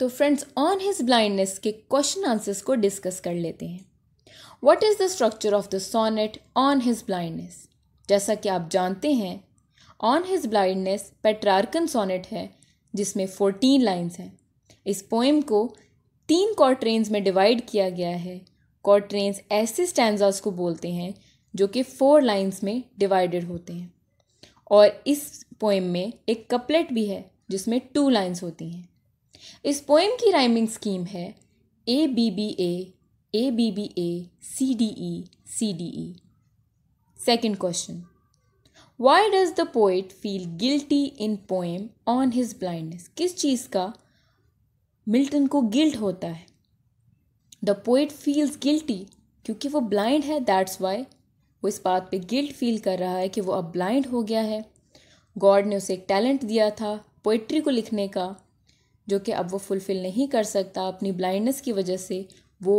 तो friends, on his blindness के question answers को डिस्कस कर लेते हैं। What is the structure of the sonnet on his blindness? जैसा कि आप जानते हैं, on his blindness Petrarchan sonnet है जिसमें 14 लाइन्स हैं। इस पोएम को 3 क्वार्ट्रेन्स में डिवाइड किया गया है। क्वार्ट्रेन्स ऐसे स्टैंजास को बोलते हैं जो कि 4 लाइन्स में डिवाइडेड होते हैं। और इस पोएम में एक कपलेट भी है जिसमें 2 लाइन्स होती हैं। इस पोएम की राइमिंग स्कीम है ABBA, ABBA, CDE, CDE। Second question, why does the poet feel guilty in poem on his blindness? किस चीज़ का मिल्टन को गिल्ट होता है? द पोइट फील्स गिल्टी क्योंकि वो ब्लाइंड है, दैट्स वाई वो इस बात पे गिल्ट फील कर रहा है कि वो अब ब्लाइंड हो गया है। गॉड ने उसे एक टैलेंट दिया था पोइट्री को लिखने का, जो कि अब वो फुलफ़िल नहीं कर सकता अपनी ब्लाइंडनेस की वजह से। वो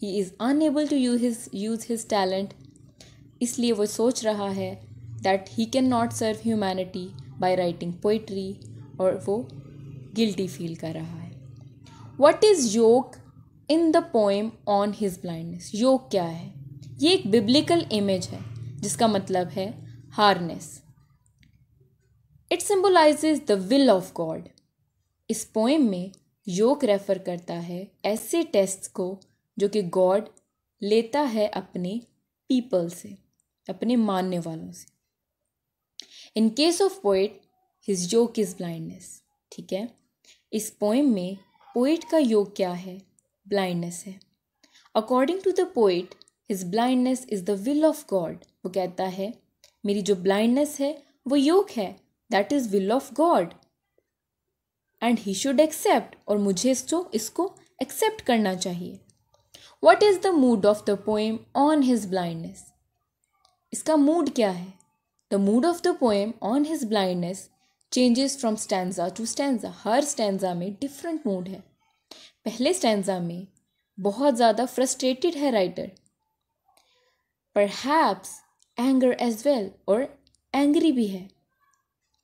he is unable to use his talent. इसलिए वो सोच रहा है that he can not serve humanity by writing poetry, और वो गिल्टी फील कर रहा है। What is yoke in the poem on his blindness? Yoke क्या है? ये एक बिब्लिकल इमेज है जिसका मतलब है harness. It symbolises the will of God. इस पोएम में योक रेफर करता है ऐसे टेस्ट्स को जो कि गॉड लेता है अपने पीपल से, अपने मानने वालों से। In case of poet his yoke is blindness. ठीक है, इस पोएम में पोइट का योक क्या है? ब्लाइंडनेस है। According to the poet his blindness is the will of God. वो कहता है मेरी जो ब्लाइंडनेस है वो योक है, that is will of God and he should accept, और मुझे इसको एक्सेप्ट करना चाहिए। What is the mood of the poem on his blindness? इसका मूड क्या है? The mood of the poem on his blindness changes from stanza to stanza. हर stanza में डिफरेंट मूड है। पहले स्टैंजा में बहुत ज़्यादा फ्रस्ट्रेटेड है writer, perhaps anger as well, और एंग्री भी है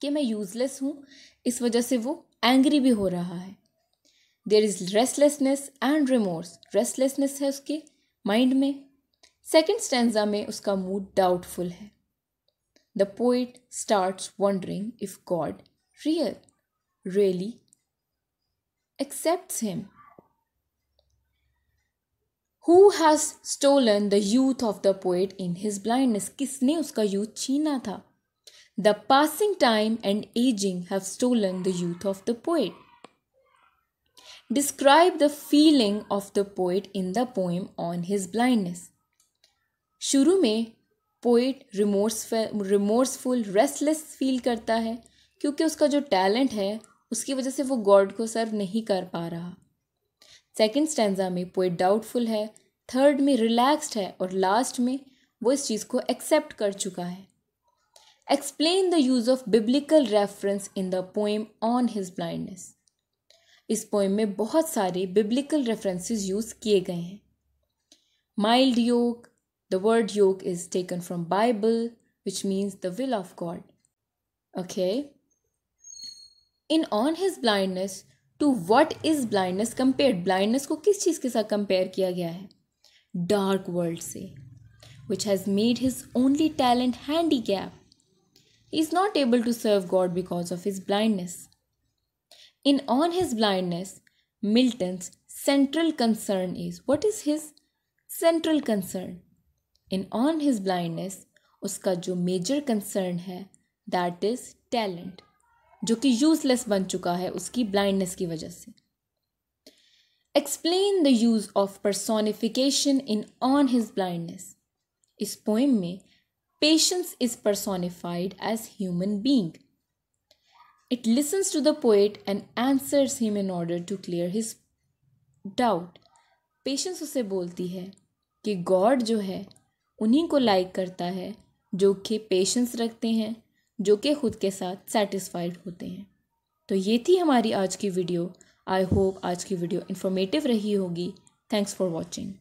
कि मैं यूजलेस हूँ, इस वजह से वो एंग्री भी हो रहा है। There is restlessness and remorse. Restlessness है उसके माइंड में। सेकेंड स्टैंजा में उसका मूड डाउटफुल है। The poet starts wondering if God really accepts him. Who has stolen the youth of the poet in his blindness? किसने उसका youth छीना था? The passing time and aging have stolen the youth of the poet. Describe the feeling of the poet in the poem on his blindness. शुरू में poet remorseful restless feel करता है क्योंकि उसका जो टैलेंट है उसकी वजह से वो गॉड को सर्व नहीं कर पा रहा। सेकेंड स्टैंजा में पोइट डाउटफुल है, थर्ड में रिलैक्स्ड है, और लास्ट में वो इस चीज़ को एक्सेप्ट कर चुका है। Explain the use of biblical reference in the poem on his blindness. इस पोएम में बहुत सारे बिब्लिकल रेफरेंसेस यूज़ किए गए हैं। Mild yoke, the word yoke is taken from Bible which means the will of God. Okay, in on his blindness to what is blindness compared? Blindness को किस चीज़ के साथ कंपेयर किया गया है? डार्क वर्ल्ड से, which has made his only talent handicap. He is not able to serve God because of his blindness. In on his blindness Milton's central concern is, what is his central concern? In on his blindness उसका जो major concern है that is talent, जो कि useless बन चुका है उसकी blindness की वजह से। Explain the use of personification in on his blindness. इस पोएम में patience is personified as human being. It listens to the poet and answers him in order to clear his doubt. Patience उसे बोलती है कि God जो है उन्हीं को लाइक करता है जो कि पेशेंस रखते हैं, जो कि खुद के साथ सेटिस्फाइड होते हैं। तो ये थी हमारी आज की वीडियो। आई होप आज की वीडियो इन्फॉर्मेटिव रही होगी। Thanks for watching.